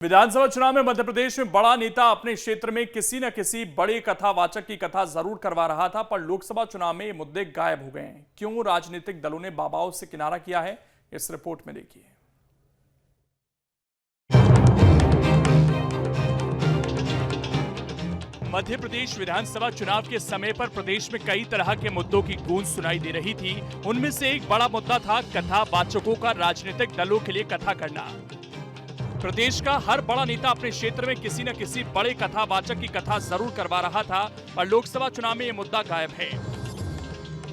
विधानसभा चुनाव में मध्य प्रदेश में बड़ा नेता अपने क्षेत्र में किसी न किसी बड़े कथावाचक की कथा जरूर करवा रहा था, पर लोकसभा चुनाव में ये मुद्दे गायब हो गए हैं। क्यों राजनीतिक दलों ने बाबाओं से किनारा किया है, इस रिपोर्ट में देखिए। मध्य प्रदेश विधानसभा चुनाव के समय पर प्रदेश में कई तरह के मुद्दों की गूंज सुनाई दे रही थी। उनमें से एक बड़ा मुद्दा था कथावाचकों का राजनीतिक दलों के लिए कथा करना। प्रदेश का हर बड़ा नेता अपने क्षेत्र में किसी न किसी बड़े कथावाचक की कथा जरूर करवा रहा था, और लोकसभा चुनाव में ये मुद्दा गायब है।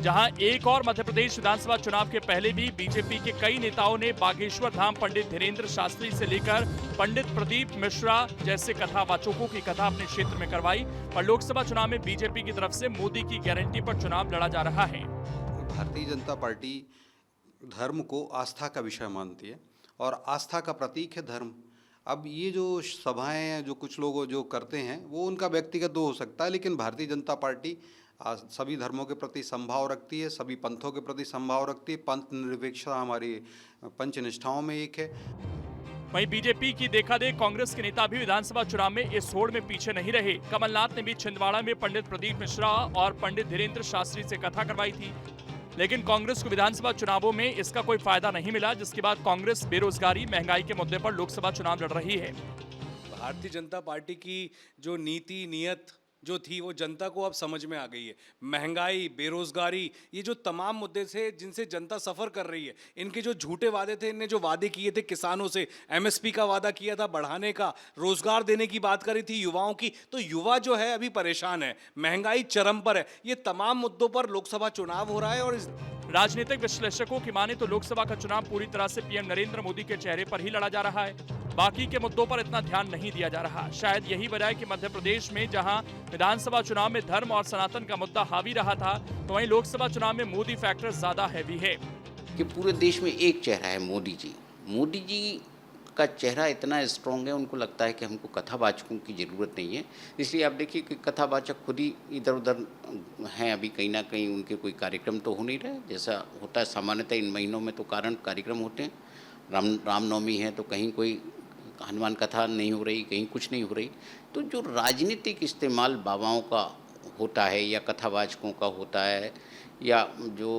जहां एक और मध्य प्रदेश विधानसभा चुनाव के पहले भी बीजेपी के कई नेताओं ने बागेश्वर धाम पंडित धीरेन्द्र शास्त्री से लेकर पंडित प्रदीप मिश्रा जैसे कथावाचकों की कथा अपने क्षेत्र में करवाई, और लोकसभा चुनाव में बीजेपी की तरफ से मोदी की गारंटी पर चुनाव लड़ा जा रहा है। भारतीय जनता पार्टी धर्म को आस्था का विषय मानती है और आस्था का प्रतीक है धर्म। अब ये जो सभाएं हैं, जो कुछ लोग जो करते हैं, वो उनका व्यक्तिगत हो सकता है, लेकिन भारतीय जनता पार्टी सभी धर्मों के प्रति समभाव रखती है, सभी पंथों के प्रति समभाव रखती है। पंथ निरपेक्षता हमारी पंचनिष्ठाओं में एक है। वहीं बीजेपी की देखा देख कांग्रेस के नेता भी विधानसभा चुनाव में इस होड़ में पीछे नहीं रहे। कमलनाथ ने भी छिंदवाड़ा में पंडित प्रदीप मिश्रा और पंडित धीरेन्द्र शास्त्री से कथा करवाई थी, लेकिन कांग्रेस को विधानसभा चुनावों में इसका कोई फायदा नहीं मिला, जिसके बाद कांग्रेस बेरोजगारी, महंगाई के मुद्दे पर लोकसभा चुनाव लड़ रही है। भारतीय जनता पार्टी की जो नीति नियत जो थी वो जनता को अब समझ में आ गई है। महंगाई, बेरोजगारी, ये जो तमाम मुद्दे थे जिनसे जनता सफ़र कर रही है, इनके जो झूठे वादे थे, इनने जो वादे किए थे किसानों से, एमएसपी का वादा किया था बढ़ाने का, रोजगार देने की बात करी थी युवाओं की, तो युवा जो है अभी परेशान है, महंगाई चरम पर है। ये तमाम मुद्दों पर लोकसभा चुनाव हो रहा है। और इस राजनीतिक विश्लेषकों की माने तो लोकसभा का चुनाव पूरी तरह से पीएम नरेंद्र मोदी के चेहरे पर ही लड़ा जा रहा है। बाकी के मुद्दों पर इतना ध्यान नहीं दिया जा रहा। शायद यही वजह है कि मध्य प्रदेश में जहां विधानसभा चुनाव में धर्म और सनातन का मुद्दा हावी रहा था, तो वहीं लोकसभा चुनाव में मोदी फैक्टर ज्यादा हैवी है। कि पूरे देश में एक चेहरा है, मोदी जी। मोदी जी का चेहरा इतना स्ट्रॉन्ग है, उनको लगता है कि हमको कथावाचकों की ज़रूरत नहीं है। इसलिए आप देखिए कि कथावाचक खुद ही इधर उधर हैं। अभी कहीं ना कहीं उनके कोई कार्यक्रम तो हो नहीं रहे, जैसा होता है सामान्यतः इन महीनों में तो कार्यक्रम होते हैं। रामनवमी है तो कहीं कोई हनुमान कथा नहीं हो रही, कहीं कुछ नहीं हो रही। तो जो राजनीतिक इस्तेमाल बाबाओं का होता है या कथावाचकों का होता है या जो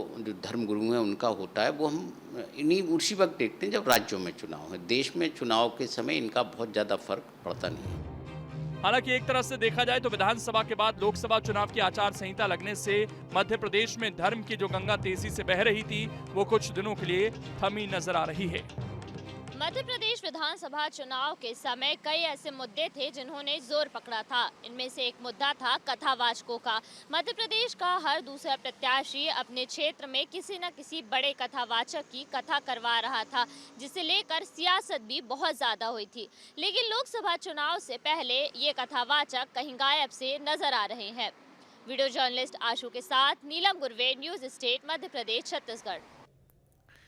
धर्मगुरु हैं उनका होता है, वो हम उसी वक्त देखते हैं जब राज्यों में चुनाव है। देश में चुनाव के समय इनका बहुत ज़्यादा फर्क पड़ता नहीं है। हालांकि एक तरह से देखा जाए तो विधानसभा के बाद लोकसभा चुनाव की आचार संहिता लगने से मध्य प्रदेश में धर्म की जो गंगा तेजी से बह रही थी, वो कुछ दिनों के लिए थमी नजर आ रही है। मध्य प्रदेश विधानसभा चुनाव के समय कई ऐसे मुद्दे थे जिन्होंने जोर पकड़ा था। इनमें से एक मुद्दा था कथावाचकों का। मध्य प्रदेश का हर दूसरा प्रत्याशी अपने क्षेत्र में किसी न किसी बड़े कथावाचक की कथा करवा रहा था, जिसे लेकर सियासत भी बहुत ज्यादा हुई थी। लेकिन लोकसभा चुनाव से पहले ये कथावाचक कहीं गायब से नजर आ रहे हैं। वीडियो जर्नलिस्ट आशु के साथ नीलम गुरवे, न्यूज स्टेट, मध्य प्रदेश, छत्तीसगढ़।